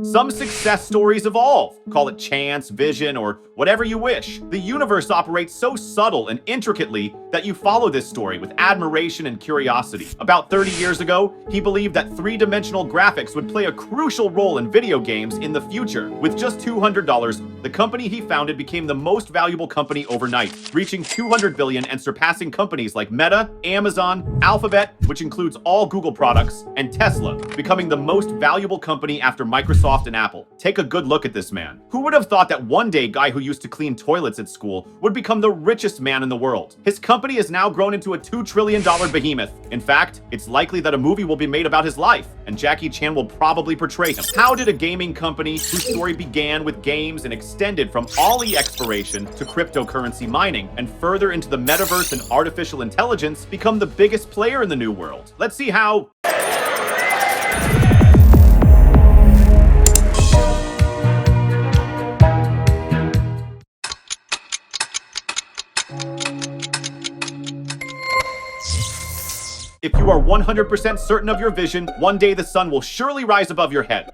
Some success stories evolve. Call it chance, vision, or whatever you wish. The universe operates so subtle and intricately that you follow this story with admiration and curiosity. About 30 years ago, he believed that three-dimensional graphics would play a crucial role in video games in the future. With just $200, the company he founded became the most valuable company overnight, reaching $200 billion and surpassing companies like Meta, Amazon, Alphabet, which includes all Google products, and Tesla, becoming the most valuable company after Microsoft and Apple. Take a good look at this man. Who would have thought that one day guy who used to clean toilets at school would become the richest man in the world? His company has now grown into a $2 trillion behemoth. In fact, it's likely that a movie will be made about his life, and Jackie Chan will probably portray him. How did a gaming company whose story began with games and extended from ollie exporation to cryptocurrency mining and further into the metaverse and artificial intelligence become the biggest player in the new world? Let's see how. If you are 100% certain of your vision, one day the sun will surely rise above your head.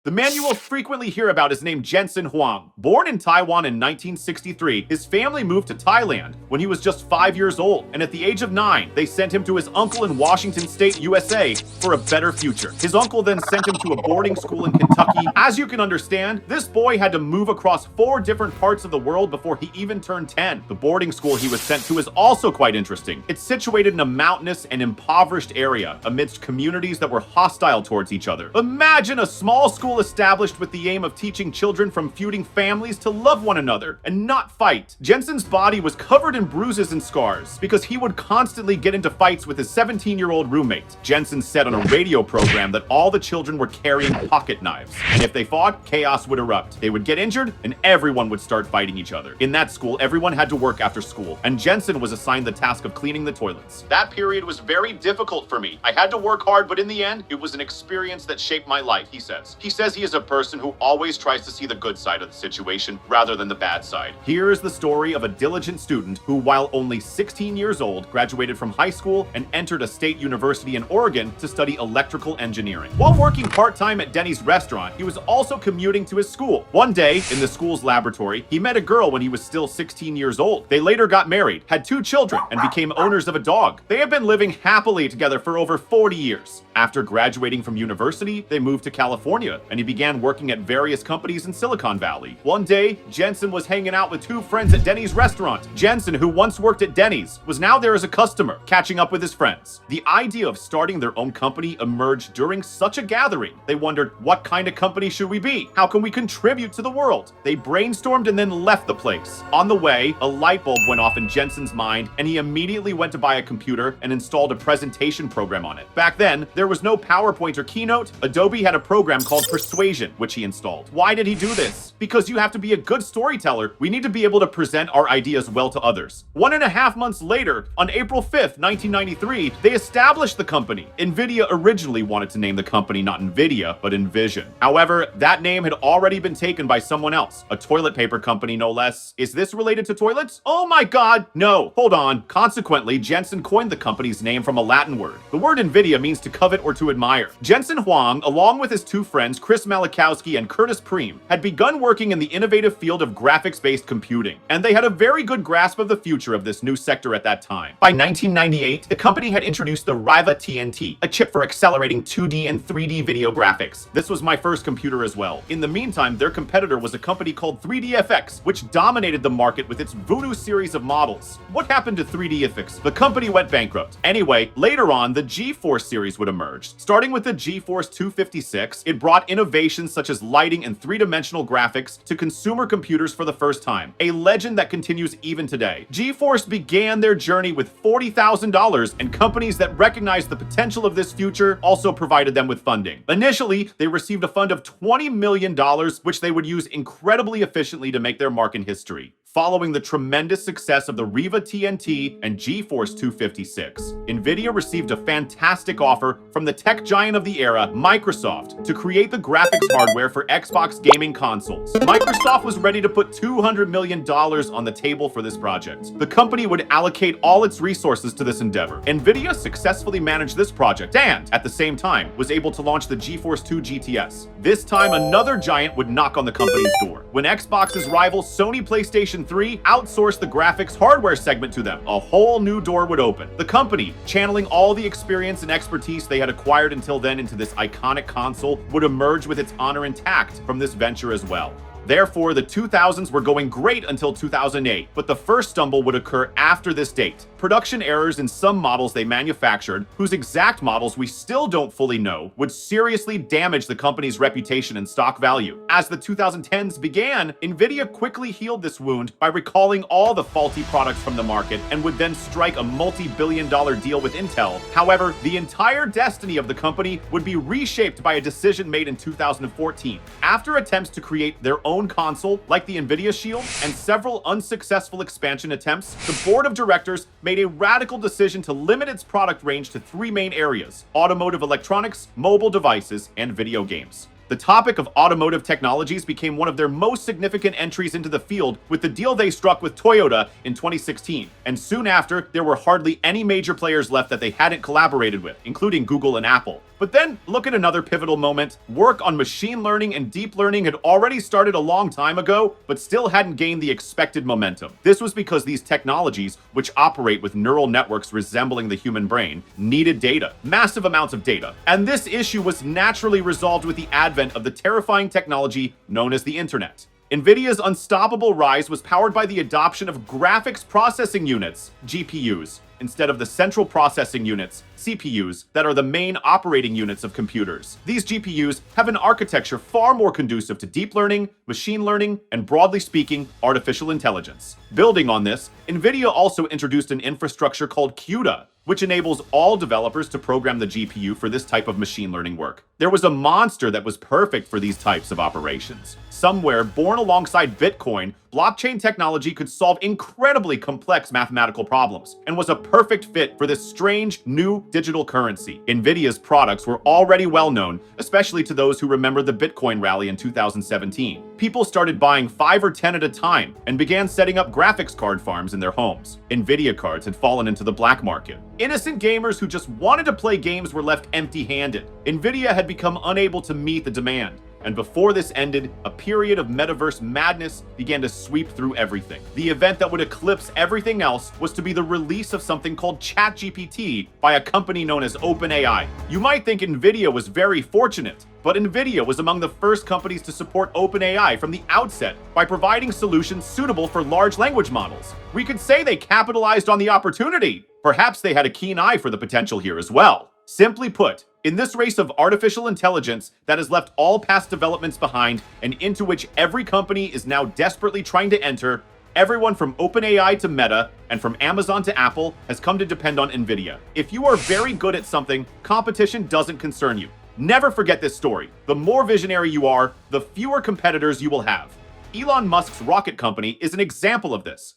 The man you will frequently hear about is named Jensen Huang. Born in Taiwan in 1963, his family moved to Thailand when he was just 5 years old, and at the age of 9, they sent him to his uncle in Washington State, USA, for a better future. His uncle then sent him to a boarding school in Kentucky. As you can understand, this boy had to move across 4 different parts of the world before he even turned 10. The boarding school he was sent to is also quite interesting. It's situated in a mountainous and impoverished area amidst communities that were hostile towards each other. Imagine a small school established with the aim of teaching children from feuding families to love one another and not fight. Jensen's body was covered in bruises and scars because he would constantly get into fights with his 17-year-old roommate. Jensen said on a radio program that all the children were carrying pocket knives, and if they fought, chaos would erupt. They would get injured, and everyone would start fighting each other. In that school, everyone had to work after school, and Jensen was assigned the task of cleaning the toilets. That period was very difficult for me. I had to work hard, but in the end, it was an experience that shaped my life, he says. He says he is a person who always tries to see the good side of the situation rather than the bad side. Here is the story of a diligent student who, while only 16 years old, graduated from high school and entered a state university in Oregon to study electrical engineering. While working part-time at Denny's restaurant, he was also commuting to his school. One day, in the school's laboratory, he met a girl when he was still 16 years old. They later got married, had 2 children, and became owners of a dog. They have been living happily together for over 40 years. After graduating from university, they moved to California, and he began working at various companies in Silicon Valley. One day, Jensen was hanging out with 2 friends at Denny's restaurant. Jensen, who once worked at Denny's, was now there as a customer, catching up with his friends. The idea of starting their own company emerged during such a gathering. They wondered, what kind of company should we be? How can we contribute to the world? They brainstormed and then left the place. On the way, a light bulb went off in Jensen's mind, and he immediately went to buy a computer and installed a presentation program on it. Back then, there was no PowerPoint or Keynote. Adobe had a program called Persuasion, which he installed. Why did he do this? Because you have to be a good storyteller. We need to be able to present our ideas well to others. 1.5 months later, on April 5th, 1993, they established the company. NVidia originally wanted to name the company not NVIDIA, but Envision. However, that name had already been taken by someone else, a toilet paper company no less. Is this related to toilets? Oh my god, no. Hold on. Consequently, Jensen coined the company's name from a Latin word. The word NVIDIA means to covet or to admire. Jensen Huang, along with his 2 friends, Chris Malachowski and Curtis Preem, had begun working in the innovative field of graphics-based computing, and they had a very good grasp of the future of this new sector at that time. By 1998, the company had introduced the Riva TNT, a chip for accelerating 2D and 3D video graphics. This was my first computer as well. In the meantime, their competitor was a company called 3DFX, which dominated the market with its Voodoo series of models. What happened to 3DFX? The company went bankrupt. Anyway, later on, the GeForce series would emerge. Starting with the GeForce 256, it brought innovations such as lighting and 3-dimensional graphics to consumer computers for the first time, a legend that continues even today. GeForce began their journey with $40,000, and companies that recognized the potential of this future also provided them with funding. Initially, they received a fund of $20 million, which they would use incredibly efficiently to make their mark in history. Following the tremendous success of the Riva TNT and GeForce 256, NVIDIA received a fantastic offer from the tech giant of the era, Microsoft, to create the graphics hardware for Xbox gaming consoles. Microsoft was ready to put $200 million on the table for this project. The company would allocate all its resources to this endeavor. NVIDIA successfully managed this project and, at the same time, was able to launch the GeForce 2 GTS. This time, another giant would knock on the company's door. When Xbox's rival Sony PlayStation 3 outsourced the graphics hardware segment to them, a whole new door would open. The company, channeling all the experience and expertise they had acquired until then into this iconic console, would emerge with its honor intact from this venture as well. Therefore, the 2000s were going great until 2008, but the first stumble would occur after this date. Production errors in some models they manufactured, whose exact models we still don't fully know, would seriously damage the company's reputation and stock value. As the 2010s began, NVIDIA quickly healed this wound by recalling all the faulty products from the market and would then strike a multi-billion-dollar deal with Intel. However, the entire destiny of the company would be reshaped by a decision made in 2014. After attempts to create their own console, like the NVIDIA Shield, and several unsuccessful expansion attempts, the board of directors made a radical decision to limit its product range to three main areas: automotive electronics, mobile devices, and video games. The topic of automotive technologies became one of their most significant entries into the field with the deal they struck with Toyota in 2016. And soon after, there were hardly any major players left that they hadn't collaborated with, including Google and Apple. But then, look at another pivotal moment. Work on machine learning and deep learning had already started a long time ago, but still hadn't gained the expected momentum. This was because these technologies, which operate with neural networks resembling the human brain, needed data, massive amounts of data. And this issue was naturally resolved with the advent of the terrifying technology known as the internet. NVIDIA's unstoppable rise was powered by the adoption of graphics processing units, GPUs, instead of the central processing units, CPUs, that are the main operating units of computers. These GPUs have an architecture far more conducive to deep learning, machine learning, and broadly speaking, artificial intelligence. Building on this, NVIDIA also introduced an infrastructure called CUDA, which enables all developers to program the GPU for this type of machine learning work. There was a monster that was perfect for these types of operations. Somewhere born alongside Bitcoin, blockchain technology could solve incredibly complex mathematical problems and was a perfect fit for this strange new digital currency. NVIDIA's products were already well known, especially to those who remember the Bitcoin rally in 2017. People started buying 5 or 10 at a time and began setting up graphics card farms in their homes. NVIDIA cards had fallen into the black market. Innocent gamers who just wanted to play games were left empty-handed. NVIDIA had become unable to meet the demand. And before this ended, a period of metaverse madness began to sweep through everything. The event that would eclipse everything else was to be the release of something called ChatGPT by a company known as OpenAI. You might think NVIDIA was very fortunate, but NVIDIA was among the first companies to support OpenAI from the outset by providing solutions suitable for large language models. We could say they capitalized on the opportunity. Perhaps they had a keen eye for the potential here as well. Simply put, in this race of artificial intelligence that has left all past developments behind and into which every company is now desperately trying to enter, everyone from OpenAI to Meta and from Amazon to Apple has come to depend on NVIDIA. If you are very good at something, competition doesn't concern you. Never forget this story. The more visionary you are, the fewer competitors you will have. Elon Musk's rocket company is an example of this.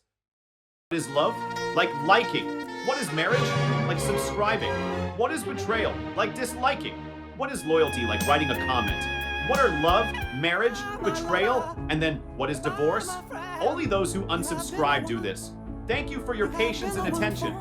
What is love? Like liking. What is marriage? Like subscribing. What is betrayal? Like disliking. What is loyalty? Like writing a comment. What are love, marriage, betrayal, and then what is divorce? Only those who unsubscribe do this. Thank you for your patience and attention.